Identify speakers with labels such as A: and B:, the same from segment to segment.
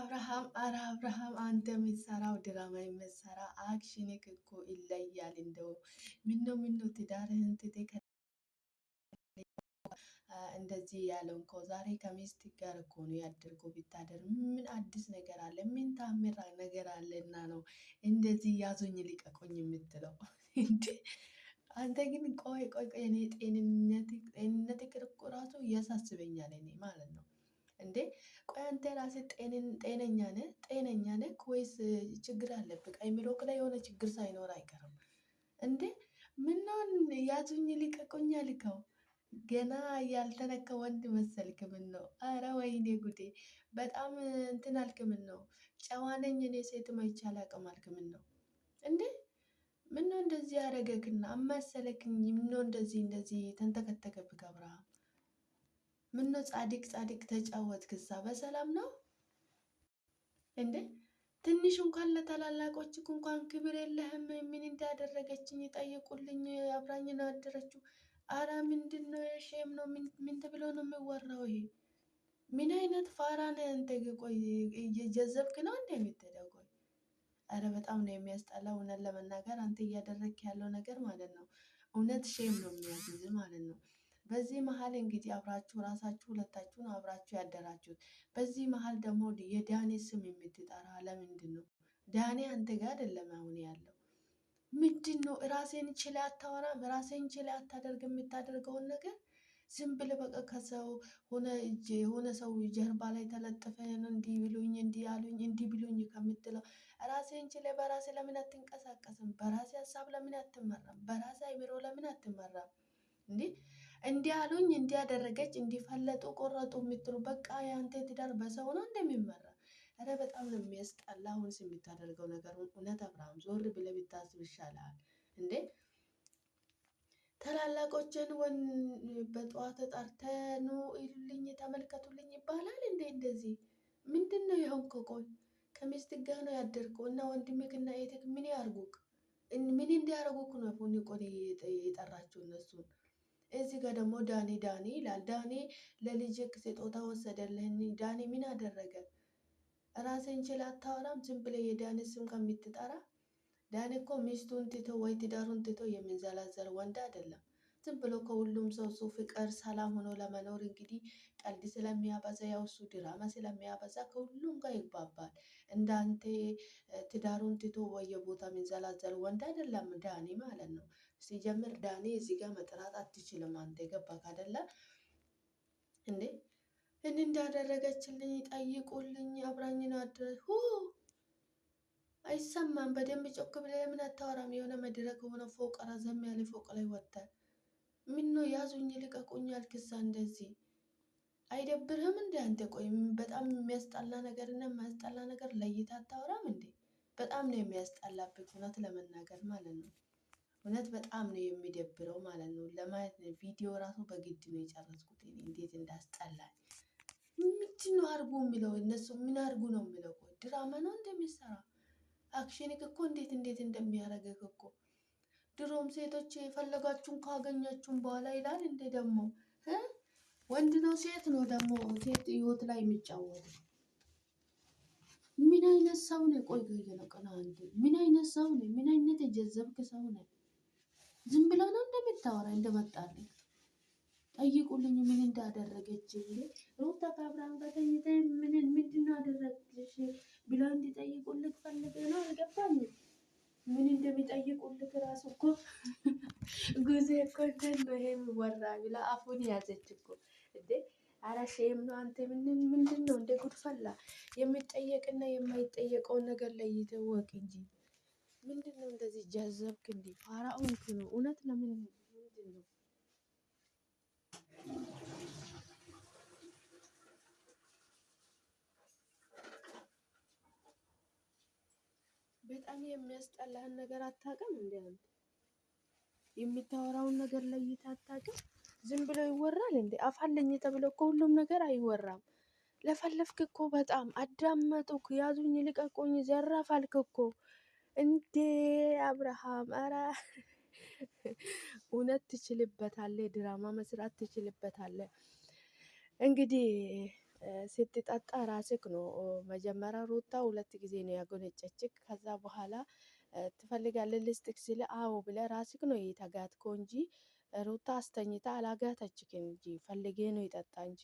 A: አብርሃም አንተ የምትሰራው ድራማ የምትሰራ አክሽንክ እኮ ይለያል። እንደው ምነው ትዳርህን ትተህ እንደዚህ ያለው እኮ ዛሬ ከሚስት ጋር እኮ ነው ያደርገው። ቢታደር ምን አዲስ ነገር አለ? ምን ታምራ ነገር አለና ነው እንደዚህ ያዙኝ ልቀቁኝ የምትለው እንዴ? አንተ ግን ቆይ እኔ ጤንነት እኮ ራሱ ያሳስበኛል እኔ ማለት ነው። እንዴ ቆይ አንተ ራስህ ጤነኛ ነህ ወይስ ችግር አለብህ? አይምሮክ ላይ የሆነ ችግር ሳይኖር አይቀርም እንዴ? ምነው ያዙኝ ልቀቁኝ አልከው? ገና ያልተነካ ወንድ መሰልክ? ምነው አረ ወይኔ ጉዴ! በጣም እንትን አልክ። ምነው ጨዋ ነኝ እኔ ሴትም አይቼ አላቅም አልክ? ምነው እንዴ ምነው እንደዚህ ያደረገክና አመሰለክኝ? ምነው እንደዚህ ተንተከተከብክ አብርሃም? ምነው ጻድቅ ተጫወትክሳ? በሰላም ነው እንዴ? ትንሽ እንኳን ለታላላቆችክ እንኳን ክብር የለህም? ምን እንዳደረገችኝ ጠይቁልኝ። አብራኝ ነው ያደረችው። አረ ምንድነው? ሼም ነው። ምን ተብሎ ነው የሚወራው ይሄ? ምን አይነት ፋራ ነህ አንተ? ቆይ እየጀዘብክ ነው እንዴ የምትሄደው? ቆይ አረ በጣም ነው የሚያስጠላው። እውነት ለመናገር አንተ እያደረግክ ያለው ነገር ማለት ነው እውነት ሼም ነው የሚያስይዝ ማለት ነው። በዚህ መሀል እንግዲህ አብራችሁ ራሳችሁ ሁለታችሁን አብራችሁ ያደራችሁት። በዚህ መሀል ደግሞ የዳኔ ስም የምትጠራ ለምንድን ነው? ዳኔ አንተ ጋር አይደለም አሁን ያለው። ምንድን ነው? ራሴን ችላ አታወራም? ራሴን ችላ አታደርግ? የምታደርገውን ነገር ዝም ብለህ በቃ ከሰው ሆነ ሰው ጀርባ ላይ ተለጥፈ እንዲህ ብሉኝ እንዲህ አሉኝ እንዲህ ብሉኝ ከምትለው ራሴን ችለህ በራሴ ለምን አትንቀሳቀስም? በራሴ ሀሳብ ለምን አትመራም? በራሴ አይምሮ ለምን አትመራም? እንዴ እንዲህ አሉኝ እንዲህ ያደረገች እንዲፈለጡ ቆረጡ የምትሉ በቃ የአንተ ትዳር በሰው ነው እንደሚመራ። ኧረ በጣም ነው የሚያስጠላ። አሁንስ የምታደርገው ነገር እውነት አብርሃም ዞር ብለህ ብታስብ ይሻላል እንዴ። ታላላቆችን በጠዋት ጠርተህ ኑ ይሉልኝ ተመልከቱልኝ ይባላል እንዴ? እንደዚህ ምንድነው የሆንከው? ቆይ ከሚስት ጋር ነው ያደርከው እና ወንድምክና እህትክ ምን ያርጉክ? ምን እንዲያረጉክ ነው አሁን ቆይ የጠራችሁ እነሱን? እዚህ ጋር ደግሞ ዳኒ ይላል። ዳኒ ለልጅክ ስጦታ ወሰደልህን? ዳኒ ምን አደረገ? ራስህን ችለህ አታወራም? ዝም ብለህ የዳኒ ስም ከምትጠራ። ዳኒ እኮ ሚስቱን ትቶ ወይ ትዳሩን ትቶ የሚንዘላዘል ወንድ አይደለም። ዝም ብሎ ከሁሉም ሰው እሱ ፍቅር ሰላም ሆኖ ለመኖር እንግዲህ ቀልድ ስለሚያበዛ ያው እሱ ድራማ ስለሚያበዛ ከሁሉም ጋር ይግባባል። እንዳንተ ትዳሩን ትቶ በየቦታ የሚንዘላዘል ወንድ አይደለም ዳኒ ማለት ነው። ሲጀምር ዳኒ እዚህ ጋር መጥራት አትችልም አንተ ገባክ አይደለ እንዴ? እኔ እንዳደረገችልኝ ጠይቁልኝ አብራኝ ነው አደረኩ። አይሰማም። በደንብ ጮክ ብለህ ለምን አታወራም? የሆነ መድረክ ሆነ ፎቅ ረዘም ያለ ፎቅ ላይ ወጥተህ ምነው ያዙኝ ልቀቁኝ አልክሳ? እንደዚህ አይደብርህም እንዴ አንተ? ቆይ በጣም የሚያስጠላ ነገር እና የማያስጠላ ነገር ለይተህ አታወራም እንዴ? በጣም ነው የሚያስጠላብህ እውነት ለመናገር ማለት ነው። እውነት በጣም ነው የሚደብረው ማለት ነው። ለማየት ነው ቪዲዮ ራሱ በግድ ነው የጨረስኩት እኔ እንዴት እንዳስጠላኝ። ምንድነው አርጉ የሚለው? እነሱ ምን አርጉ ነው የሚለው? ቆይ ድራማ ነው እንደሚሰራ አክሽንክ እኮ እንዴት እንደሚያደርግህ እኮ። ድሮም ሴቶች የፈለጋችሁን ካገኛችሁን በኋላ ይላል እንዴ ደግሞ ወንድ ነው ሴት ነው ደግሞ ሴት ህይወት ላይ የሚጫወት? ምን አይነት ሰው ነው? ቆይ ገየነቀና አንተ ምን አይነት ሰው ነው? ምን አይነት የጀዘብክ ሰው ነው? ዝም ብላ ነው እንደምታወራ እንደመጣልህ? ጠይቁልኝ ምን እንዳደረገች እንዴ? ሩታ ከአብርሃም ጋር ተኝተህ ምንድነው አደረግልሽ ብለው እንዲጠይቁልህ ፈልገህ ነው? አልገባኝም። ምን እንደሚጠይቁልህ ራሱ እኮ ጉዜ እኮ እንትን ነው ይሄ የሚወራ ብላ አፉን ያዘች እኮ እንዴ። ኧረ ሼም ነው አንተ። ምንድነው እንደ ጉድ ፈላ። የሚጠየቅና የማይጠየቀውን ነገር ለይተህ እወቅ እንጂ ምንድነው እንደዚህ ጃዘብክ እንዴ? ፋራ ሆንክ ነው እውነት። ለምን ምንድነው? በጣም የሚያስጠላህን ነገር አታውቅም እንዴ አንተ? የምታወራውን ነገር ለይተህ አታውቅም? ዝም ብሎ ይወራል እንዴ? አፍ አለኝ ተብሎ እኮ ሁሉም ነገር አይወራም። ለፈለፍክ እኮ በጣም አዳመጡክ። ያዙኝ ልቀቁኝ ዘራፍ አልክ እኮ እንዴ አብርሃም። ኧረ እውነት ትችልበታለህ። ድራማ መስራት ትችልበታለህ። እንግዲህ ስትጠጣ ራስክ ነው መጀመሪያ ሩታ 2 ጊዜ ነው ያጎነጨችክ። ከዛ በኋላ ትፈልጋለህ ልስጥክ ሲል አዎ ብለህ ራስክ ነው የተጋትከው እንጂ ሩታ አስተኝታ አላጋተችክ እንጂ ፈልጌ ነው ይጠጣ እንጂ።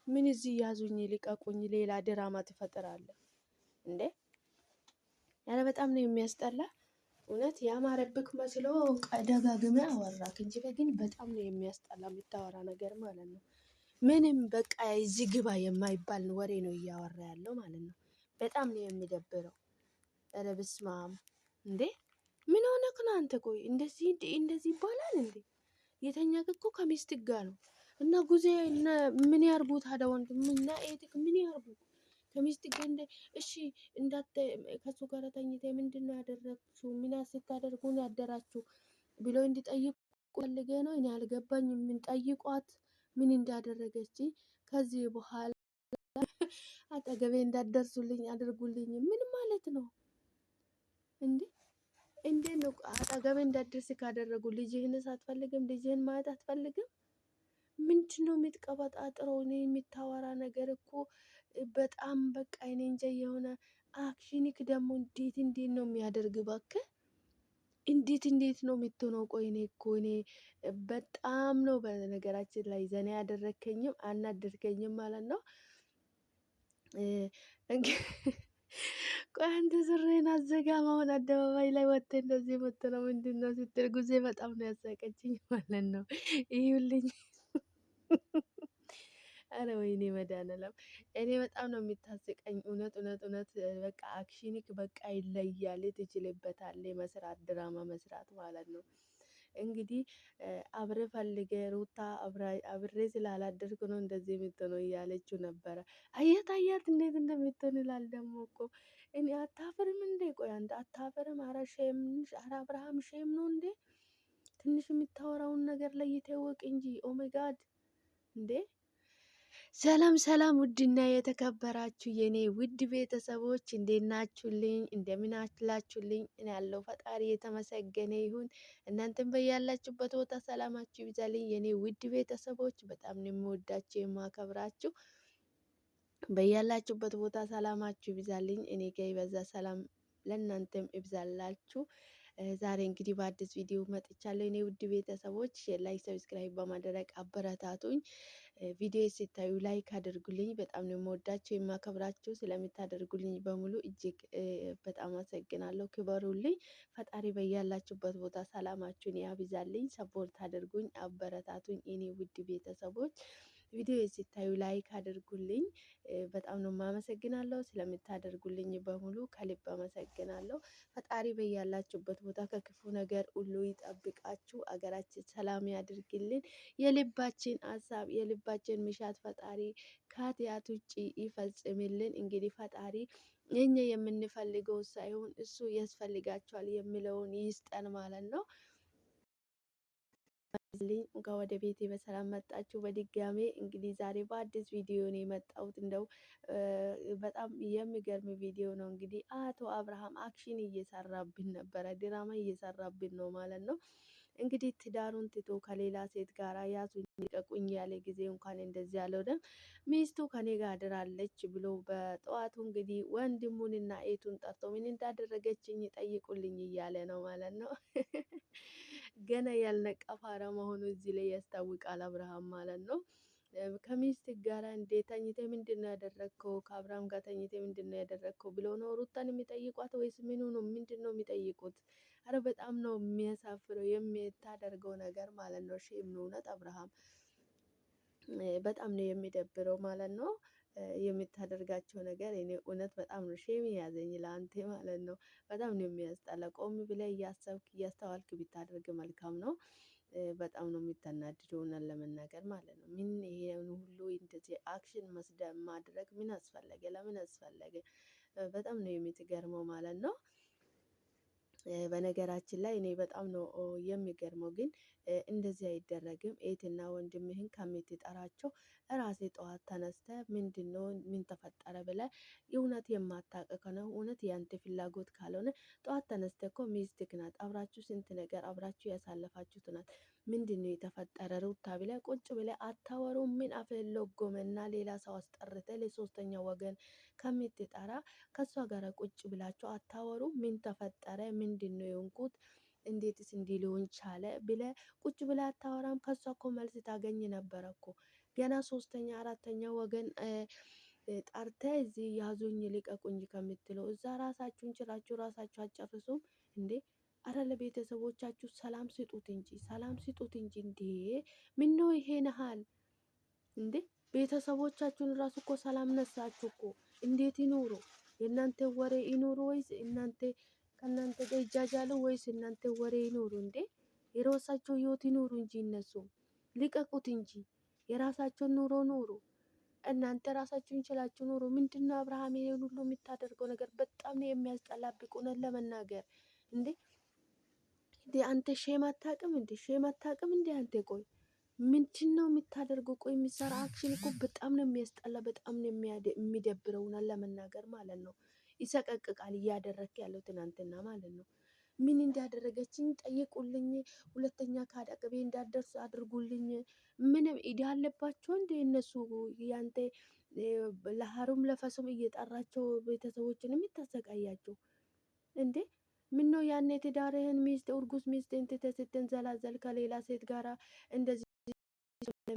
A: ምን እዚህ ያዙኝ ልቀቁኝ ሌላ ድራማ ትፈጥራለህ እንዴ? ያለ በጣም ነው የሚያስጠላ። እውነት ያማረብክ መስሎ ደጋግመህ አወራክ እንጂ ግን በጣም ነው የሚያስጠላ የምታወራ ነገር ማለት ነው። ምንም በቃ እዚህ ግባ የማይባል ወሬ ነው እያወራ ያለው ማለት ነው። በጣም ነው የሚደብረው። ኧረ በስመ አብ እንዴ! ምን ሆነክ ነው አንተ? ቆይ እንደዚህ ይባላል እንዴ? የተኛክ እኮ ከሚስትህ ጋር ነው እና ጉዜ ምን ያርጉ ታዲያ? ወንድምና እህትክ ምን ያርጉ? ከሚስትህ ጋር እሺ እንዳት ከሱ ጋር ተኝተ ምንድነው ያደረግችሁ? ምን ስታደርጉ ነው ያደራችሁ ብሎ እንዲጠይቁ ፈልጌ ነው። እኔ አልገባኝም። ምን ጠይቋት ምን እንዳደረገች ከዚህ በኋላ አጠገቤ እንዳደርሱልኝ አድርጉልኝ ምን ማለት ነው እንዴ? እንዴት ነው አጠገቤ እንዳደርስ ካደረጉ ልጅህንስ አትፈልግም? ልጅህን ማየት አትፈልግም? ምንድን ነው የምትቀበጣጥረው? እኔ የምታወራ ነገር እኮ በጣም በቃ እኔ እንጃ። የሆነ አክሽኒክ ደግሞ እንዴት ነው የሚያደርግ እባክህ። እንዴት ነው የምትሆነው? ቆይ እኔ በጣም ነው በነገራችን ላይ ዘና ያደረከኝም አናደርከኝም ማለት ነው። ቆይ አንተ ሱሪህን አዘጋም አሁን አደባባይ ላይ ወጥተህ እንደዚህ የምትለው ምንድን ነው ስትል ጊዜ በጣም ነው ያሳቀችኝ ማለት ነው። ይኸውልኝ አረ ወይኔ መድኃኒዓለም እኔ በጣም ነው የምታስቀኝ። እውነት በቃ አክሽኒክ በቃ ይለያል። ትችልበታለህ መስራት ድራማ መስራት ማለት ነው። እንግዲህ አብረ ፈልገ ሩታ አብሬ ስላላደርኩ ነው እንደዚህ የምትሆነው እያለችው ነበረ። አያት እንዴት እንደምትሆን ይላል ደግሞ እኮ እኔ አታፍርም እንዴ? ቆይ አንተ አታፍርም? አረ ሼም አረ አብርሃም ሼም ነው እንዴ? ትንሽ የምታወራውን ነገር ላይ ይተወቅ እንጂ ኦ ማይ ጋድ እንዴ! ሰላም ውድና የተከበራችሁ የኔ ውድ ቤተሰቦች እንዴት ናችሁልኝ? እንደምን አላችሁልኝ? እኔ ያለው ፈጣሪ የተመሰገነ ይሁን። እናንተም በያላችሁበት ቦታ ሰላማችሁ ይብዛልኝ የኔ ውድ ቤተሰቦች። በጣም ነው የምወዳችሁ የማከብራችሁ። በያላችሁበት ቦታ ሰላማችሁ ይብዛልኝ። እኔ ጋር ይበዛ ሰላም ለእናንተም ይብዛላችሁ። ዛሬ እንግዲህ በአዲስ ቪዲዮ መጥቻለሁ። እኔ ውድ ቤተሰቦች ላይክ፣ ሰብስክራይብ በማድረግ አበረታቱኝ። ቪዲዮ ሲታዩ ላይክ አድርጉልኝ። በጣም ነው የምወዳችሁ የማከብራችሁ። ስለምታደርጉልኝ በሙሉ እጅግ በጣም አመሰግናለሁ። ክበሩልኝ። ፈጣሪ በያላችሁበት ቦታ ሰላማችሁን ያብዛልኝ። ሰፖርት አድርጉኝ፣ አበረታቱኝ እኔ ውድ ቤተሰቦች። ቪዲዮ ሲታዩ ላይክ አድርጉልኝ። በጣም ነው የማመሰግናለሁ። ስለምታደርጉልኝ በሙሉ ከልብ አመሰግናለሁ። ፈጣሪ በያላችሁበት ቦታ ከክፉ ነገር ሁሉ ይጠብቃችሁ። አገራችን ሰላም ያድርግልን። የልባችን ሀሳብ የልባችን ምሻት ፈጣሪ ከኃጢአት ውጭ ይፈጽምልን። እንግዲህ ፈጣሪ እኛ የምንፈልገው ሳይሆን እሱ ያስፈልጋቸዋል የሚለውን ይስጠን ማለት ነው። እንኳን ወደ ቤቴ በሰላም መጣችሁ። በድጋሜ እንግዲህ ዛሬ በአዲስ ቪዲዮ ነው የመጣሁት። እንደው በጣም የሚገርም ቪዲዮ ነው። እንግዲህ አቶ አብርሃም አክሽን እየሰራብን ነበረ፣ ድራማ እየሰራብን ነው ማለት ነው። እንግዲህ ትዳሩን ትቶ ከሌላ ሴት ጋር ያዙኝ ልቀቁኝ ያለ ጊዜ እንኳን እንደዚህ ያለው ደም ሚስቱ ከኔ ጋር አድራለች ብሎ በጠዋቱ እንግዲህ ወንድሙንና ኤቱን ጠርቶ ምን እንዳደረገችኝ ጠይቁልኝ እያለ ነው ማለት ነው። ገና ያልነቃ ፋራ መሆኑ እዚህ ላይ ያስታውቃል አብርሃም ማለት ነው። ከሚስት ጋር እንዴት ተኝተ ምንድነው ያደረግከው? ከአብርሃም ጋር ተኝተ ምንድነው ያደረግከው ብሎ ነው ሩታን የሚጠይቋት ወይስ ምንድነው የሚጠይቁት? አረ በጣም ነው የሚያሳፍረው የምታደርገው ነገር ማለት ነው። ሼም ነው እውነት አብርሃም፣ በጣም ነው የሚደብረው ማለት ነው። የምታደርጋቸው ነገር እኔ እውነት በጣም ነው ሼም ያዘኝ ለአንተ ማለት ነው። በጣም ነው የሚያስጠላ። ቆም ብለህ እያሰብክ እያስተዋልክ ቢታደርግ መልካም ነው። በጣም ነው የምታናድደው እውነት ለመናገር ማለት ነው። ምን ይሄን ሁሉ እንደዚህ አክሽን ማድረግ ምን አስፈለገ? ለምን አስፈለገ? በጣም ነው የምትገርመው ማለት ነው። በነገራችን ላይ እኔ በጣም ነው የሚገርመው። ግን እንደዚህ አይደረግም። እህትና ወንድምህን ከምትጠራቸው ራሴ ጠዋት ተነስተ ምንድነው ምን ተፈጠረ ብለ እውነት የማታውቅ ከሆነ እውነት ያንተ ፍላጎት ካልሆነ ጠዋት ተነስተ እኮ ሚስትህ ናት፣ አብራችሁ ስንት ነገር አብራችሁ ያሳለፋችሁት ናት። ምንድነው የተፈጠረ ሩታ ብለ ቁጭ ብለ አታወሩ? ምን አፈለጎመና ሌላ ሰው አስጠርተ ለሶስተኛ ወገን ከምትጠራ ከሷ ጋር ቁጭ ብላችሁ አታወሩ? ምን ተፈጠረ? ምንድነው የሆንኩት? እንዴትስ እንዲህ ሊሆን ቻለ ብለ ቁጭ ብለ አታወራም? ከሷ እኮ መልስ ታገኝ ነበረ እኮ። ገና ሶስተኛ አራተኛ ወገን ጠርተ እዚህ ያዙኝ ልቀቁኝ ከምትለው እዛ ራሳችሁን ችላችሁ ራሳችሁ አጨርሱም እንዴ? አረ ለቤተሰቦቻችሁ ሰላም ስጡት እንጂ ሰላም ስጡት እንጂ። እንዴ ምን ነው ይሄ ነሃል እንዴ? ቤተሰቦቻችሁን ራሱ እኮ ሰላም ነሳችሁ እኮ። እንዴት ይኖሩ? የእናንተ ወሬ ይኖሩ ወይስ እናንተ ከእናንተ ጋር ይጃጃሉ ወይስ እናንተ ወሬ ይኖሩ እንዴ? የራሳቸው ህይወት ይኖሩ እንጂ እነሱ ልቀቁት እንጂ የራሳቸውን ኑሮ ኑሩ። እናንተ ራሳችሁን ችላችሁ ኑሮ። ምንድነው አብርሃም ይሄን ሁሉ የምታደርገው ነገር በጣም ነው የሚያስጠላብቅ። እውነት ለመናገር እንዴ አንተ ሼም አታውቅም እንዴ? ሼም አታውቅም እንዴ አንተ? ቆይ ምንድነው የምታደርገው? ቆይ የሚሰራ አክሽን እኮ በጣም ነው የሚያስጠላ፣ በጣም ነው የሚደብረው እውነት ለመናገር ማለት ነው። ይሰቀቅቃል እያደረክ ያለው ትናንትና ማለት ነው። ምን እንዳደረገችኝ ጠይቁልኝ፣ ሁለተኛ ከአጠገቤ እንዳደርስ አድርጉልኝ። ምንም ኢዳ አለባቸው እንደ እነሱ ያንተ ለሀሩም ለፈሱም እየጠራቸው ቤተሰቦችን የምታሰቃያቸው እንዴ? ምን ነው ያኔ ትዳርህን ሚስት እርጉዝ ሚስት እንትተ ስትንዘላዘል ከሌላ ሴት ጋራ እንደዚህ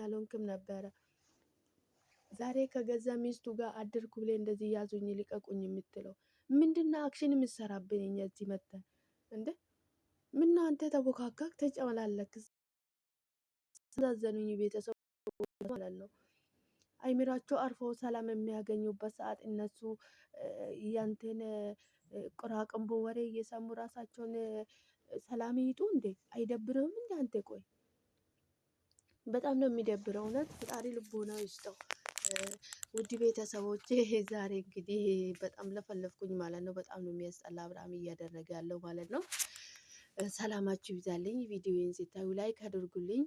A: አልሆንክም ነበረ። ዛሬ ከገዛ ሚስቱ ጋር አድርኩ ብለ እንደዚህ ያዙኝ ልቀቁኝ የምትለው ምንድነው? አክሽን የምትሰራብን እኛ እዚህ መተን እንዴ? ምን አንተ ተቦካካክ ተጨመላለክ ስላዘኑኝ ቤተሰብ ማለት ነው። አይምራቸው አርፎ ሰላም የሚያገኙበት ሰዓት እነሱ ያንተን ቁራቅንቦ ወሬ እየሰሙ ራሳቸውን ሰላም ይጡ እንዴ? አይደብርህም እንዴ አንተ? ቆይ በጣም ነው የሚደብረው እውነት። ፈጣሪ ልቦና ይስጠው። ውድ ቤተሰቦቼ ዛሬ እንግዲህ በጣም ለፈለፍኩኝ ማለት ነው። በጣም ነው የሚያስጠላ አብርሃም እያደረገ ያለው ማለት ነው። ሰላማችሁ ይብዛልኝ። ቪዲዮውን ሲታዩ ላይክ አድርጉልኝ፣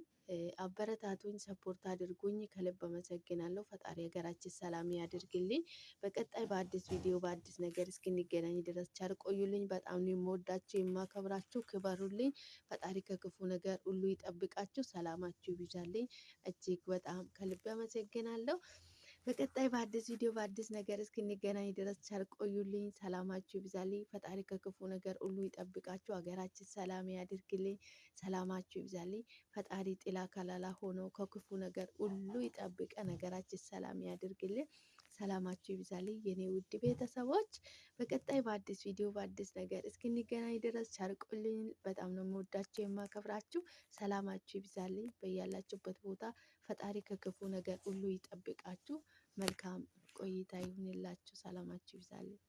A: አበረታቱኝ፣ ሰፖርት አድርጉኝ። ከልብ አመሰግናለሁ። ፈጣሪ ሀገራችን ሰላም ያድርግልኝ። በቀጣይ በአዲስ ቪዲዮ በአዲስ ነገር እስክንገናኝ ድረስ ቸር ቆዩልኝ። በጣም ነው የምወዳችሁ የማከብራችሁ። ክበሩልኝ። ፈጣሪ ከክፉ ነገር ሁሉ ይጠብቃችሁ። ሰላማችሁ ይብዛልኝ። እጅግ በጣም ከልብ አመሰግናለሁ። በቀጣይ በአዲስ ቪዲዮ በአዲስ ነገር እስክንገናኝ ድረስ ቸር ቆዩልኝ። ሰላማችሁ ይብዛልኝ። ፈጣሪ ከክፉ ነገር ሁሉ ይጠብቃችሁ። ሀገራችን ሰላም ያድርግልኝ። ሰላማችሁ ይብዛልኝ። ፈጣሪ ጥላ ከለላ ሆኖ ከክፉ ነገር ሁሉ ይጠብቀን። ሀገራችን ሰላም ያድርግልን። ሰላማችሁ ይብዛልኝ የኔ ውድ ቤተሰቦች። በቀጣይ በአዲስ ቪዲዮ በአዲስ ነገር እስክንገናኝ ድረስ ቸር ቆዩልኝ። በጣም ነው የምወዳችሁ የማከብራችሁ። ሰላማችሁ ይብዛልኝ በያላችሁበት ቦታ። ፈጣሪ ከክፉ ነገር ሁሉ ይጠብቃችሁ። መልካም ቆይታ ይሁንላችሁ። ሰላማችሁ ይብዛልኝ።